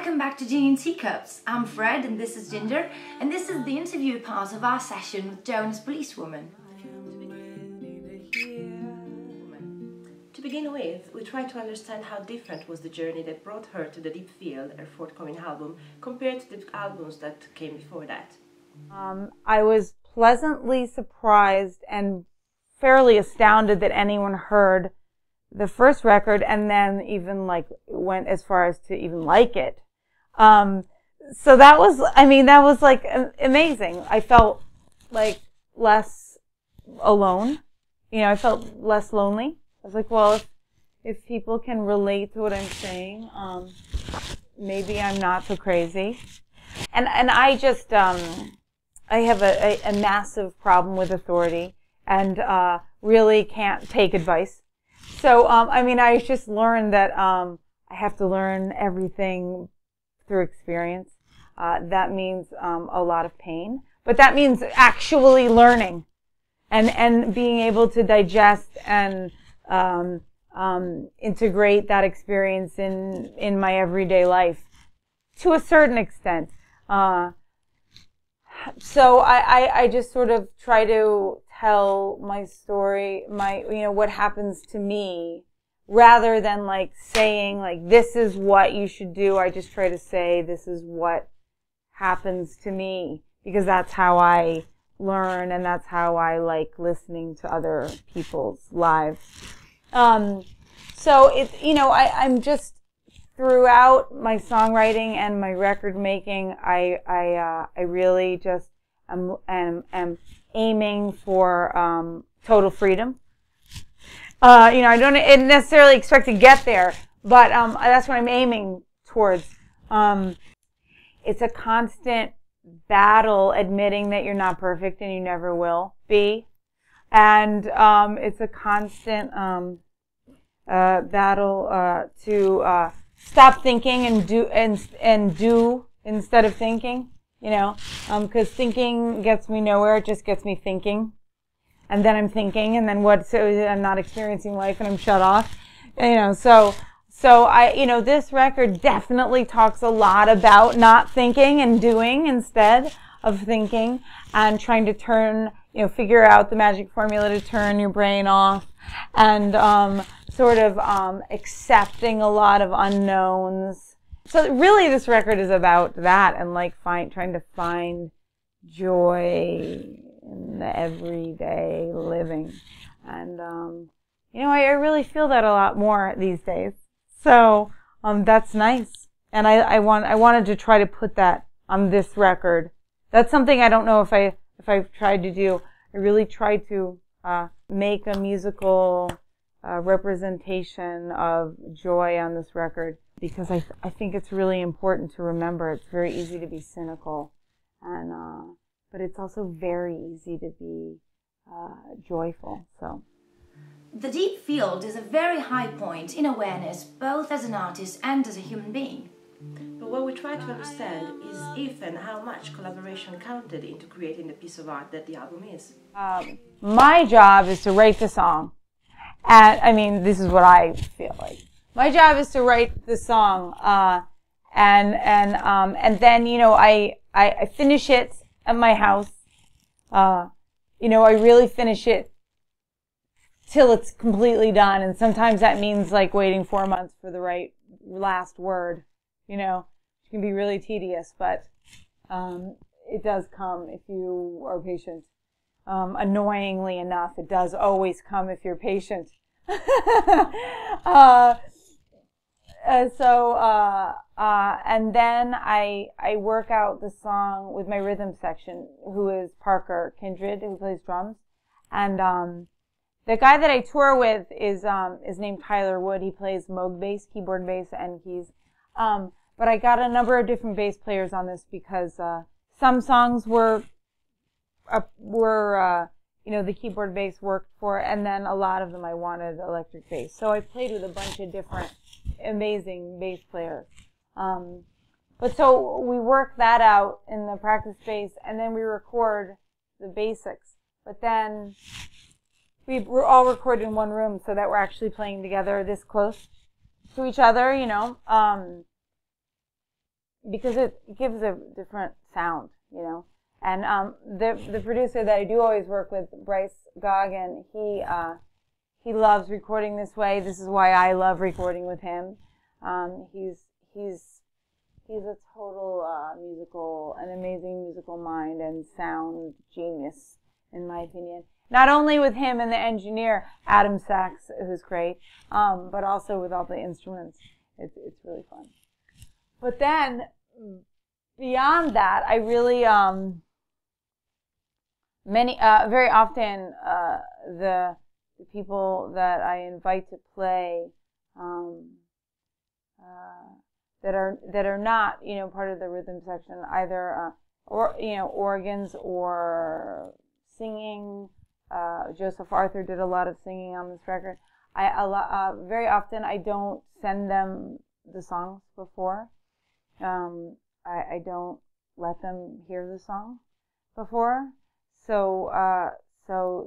Welcome back to Ginny and Teacups. I'm Fred and this is Ginger, and this is the interview part of our session with Joan's policewoman. To begin with, we try to understand how different was the journey that brought her to the deep field, her forthcoming album, compared to the albums that came before that. I was pleasantly surprised and fairly astounded that anyone heard the first record and then even went as far as to even like it. So that was, that was amazing. I felt less alone. I felt less lonely. I was like, well, if people can relate to what I'm saying, maybe I'm not so crazy. And I just, I have a massive problem with authority and really can't take advice. So, I just learned that I have to learn everything through experience. That means a lot of pain, but that means actually learning and being able to digest and integrate that experience in my everyday life to a certain extent. So I just sort of try to tell my story, what happens to me, rather than saying this is what you should do. I just try to say this is what happens to me, because that's how I learn and that's how I like listening to other people's lives. So I'm just, throughout my songwriting and my record making, I really just am aiming for total freedom. I don't necessarily expect to get there, but that's what I'm aiming towards. It's a constant battle admitting that you're not perfect and you never will be, and it's a constant battle to stop thinking and do instead of thinking. Because thinking gets me nowhere. It just gets me thinking. And then I'm thinking, and then so I'm not experiencing life and I'm shut off. So this record definitely talks a lot about not thinking and doing instead of thinking, and trying to turn, figure out the magic formula to turn your brain off, and accepting a lot of unknowns. So really this record is about that, and trying to find joy in the everyday living. And, I really feel that a lot more these days. So, that's nice. And I wanted to try to put that on this record. That's something I don't know if I've tried to do. I really tried to, make a musical, representation of joy on this record, because I think it's really important to remember. It's very easy to be cynical, and but it's also very easy to be joyful. So The deep field is a very high point in awareness, both as an artist and as a human being. But what we try to understand is if and how much collaboration counted into creating the piece of art that the album is. My job is to write the song. And this is what I feel like. My job is to write the song, and then I finish it at my house. I really finish it till it's completely done, and sometimes that means waiting 4 months for the right last word. It can be really tedious, but it does come if you are patient. Annoyingly enough, it does always come if you're patient. And then I work out the song with my rhythm section, who is Parker Kindred, who plays drums. And the guy that I tour with is named Tyler Wood. He plays Moog bass, keyboard bass, and keys. But I got a number of different bass players on this because some songs were the keyboard bass worked for, and then a lot of them I wanted electric bass. So I played with a bunch of different amazing bass players. But so we work that out in the practice space, and then we record the basics. But then we're all recorded in one room so that we're actually playing together this close to each other, because it gives a different sound, you know. And the producer that I do always work with, Bryce Goggin, he loves recording this way. This is why I love recording with him. He's a total an amazing musical mind and sound genius, in my opinion. Not only with him and the engineer, Adam Sachs, who's great, but also with all the instruments. It's really fun. But then, beyond that, I really, very often, the people that I invite to play, that are not, you know, part of the rhythm section, either, organs or singing. Joseph Arthur did a lot of singing on this record. Very often I don't send them the songs before. I don't let them hear the song before. So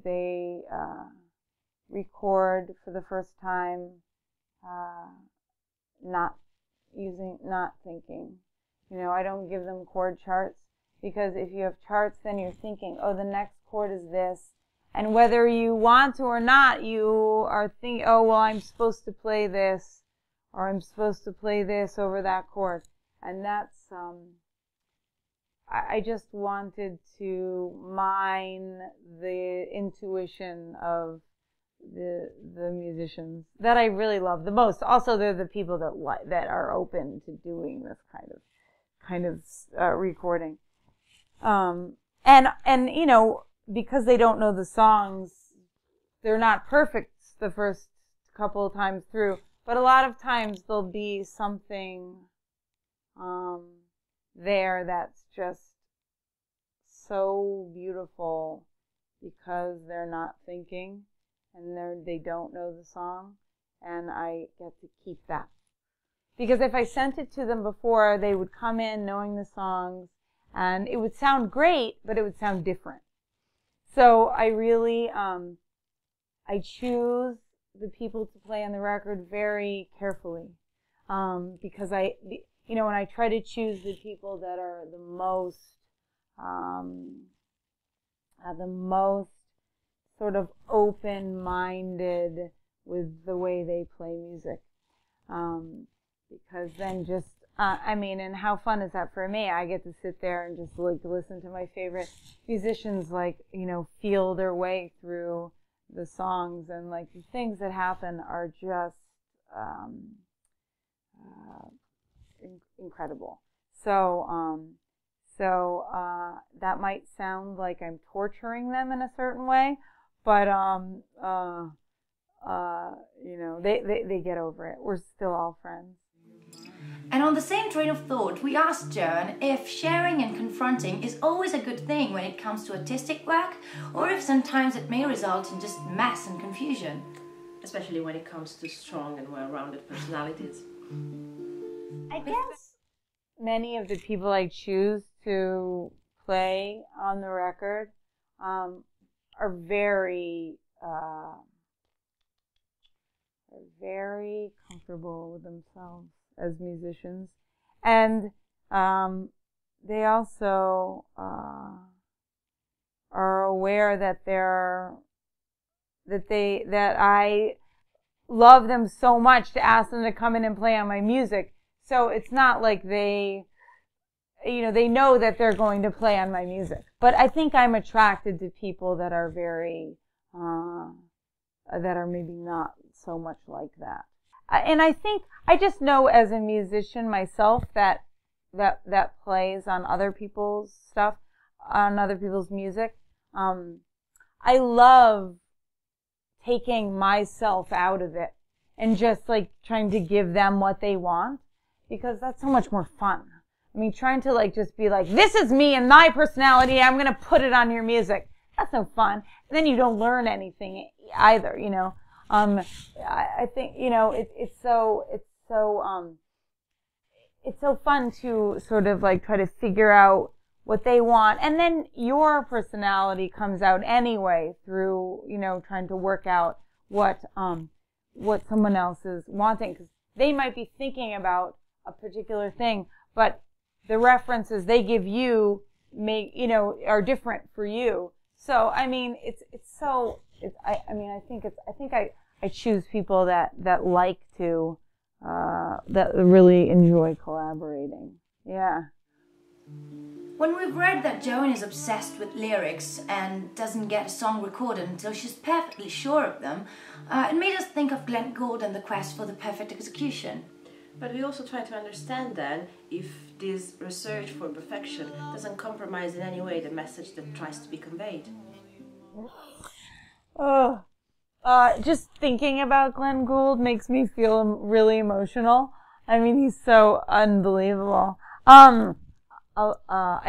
they record for the first time, not thinking. You know, I don't give them chord charts, because if you have charts, then you're thinking, oh, the next chord is this. And whether you want to or not, you are thinking, oh, well, I'm supposed to play this, or I'm supposed to play this over that chord. And that's, I just wanted to mine the intuition of the musicians that I really love the most. Also, they're the people that are open to doing this kind of recording. And you know, because they don't know the songs, they're not perfect the first couple of times through, but a lot of times there'll be something there that's just so beautiful because they're not thinking and they don't know the song, and I get to keep that. Because if I sent it to them before, they would come in knowing the songs, and it would sound great, but it would sound different. So I really, I choose the people to play on the record very carefully, because you know, when I try to choose the people that are the most sort of open-minded with the way they play music, because then just, I mean, and how fun is that for me? I get to sit there and just like listen to my favorite musicians, like, you know, feel their way through the songs, and like the things that happen are just incredible. So that might sound like I'm torturing them in a certain way, but you know, they get over it. We're still all friends. And on the same train of thought, we asked Joan if sharing and confronting is always a good thing when it comes to artistic work, or if sometimes it may result in just mess and confusion. Especially when it comes to strong and well-rounded personalities. I guess many of the people I choose to play on the record are very comfortable with themselves as musicians, and they also are aware that I love them so much to ask them to come in and play on my music. So it's not like they know that they're going to play on my music. But I think I'm attracted to people that are very that are maybe not so much like that. And I think I just know as a musician myself that plays on other people's stuff, on other people's music. I love taking myself out of it and just like trying to give them what they want, because that's so much more fun. I mean, trying to like just be like, this is me and my personality, I'm going to put it on your music. That's no fun. And then you don't learn anything either, you know. I think, you know, it's so fun to sort of like try to figure out what they want, and then your personality comes out anyway through, you know, trying to work out what someone else is wanting, because they might be thinking about a particular thing, but the references they give you are different for you. So I mean, I think I choose people that like to that really enjoy collaborating. Yeah. When we've read that Joan is obsessed with lyrics and doesn't get a song recorded until she's perfectly sure of them, it made us think of Glenn Gould and the quest for the perfect execution. But we also try to understand then if this research for perfection doesn't compromise in any way the message that tries to be conveyed. Oh, just thinking about Glenn Gould makes me feel really emotional. I mean, he's so unbelievable. I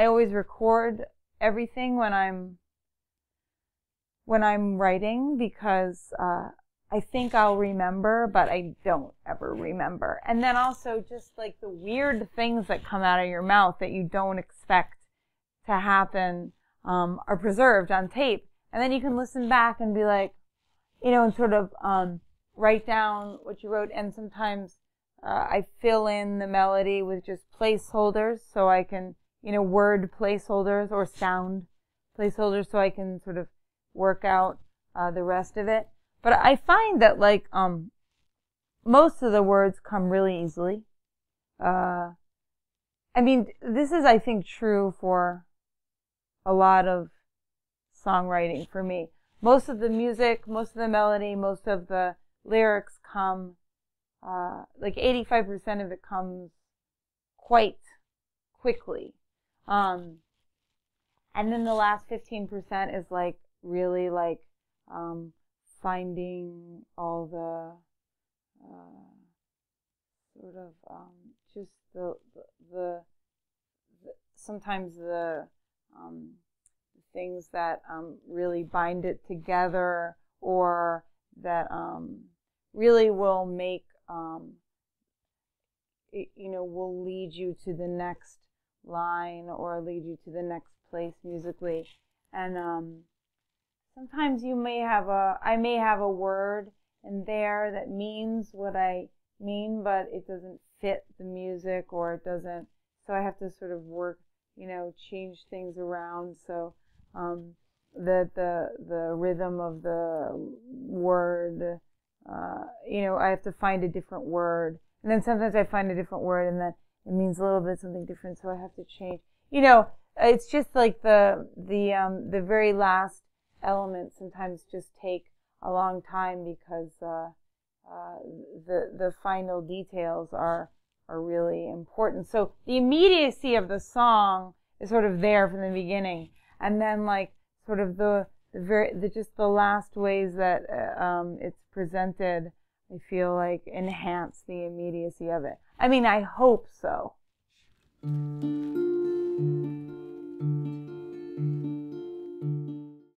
always record everything when I'm writing because I think I'll remember, but I don't ever remember. And then also just like the weird things that come out of your mouth that you don't expect to happen are preserved on tape. And then you can listen back and be like, and sort of write down what you wrote. And sometimes I fill in the melody with just placeholders so I can, word placeholders or sound placeholders so I can sort of work out the rest of it. But I find that most of the words come really easily. I mean, this is, I think, true for a lot of songwriting for me. Most of the music, most of the melody, most of the lyrics come, 85% of it comes quite quickly. And then the last 15% is really finding all the sort of just the sometimes the things that really bind it together, or that really will make will lead you to the next line or lead you to the next place musically. And sometimes I may have a word in there that means what I mean, but it doesn't fit the music, or it doesn't, so I have to sort of work, change things around so that the rhythm of the word, I have to find a different word. And then sometimes I find a different word and then it means a little bit something different, so I have to change. It's just like the very last elements sometimes just take a long time because the final details are really important. So the immediacy of the song is sort of there from the beginning, and then sort of the last ways that it's presented, I feel enhance the immediacy of it. I mean, I hope so.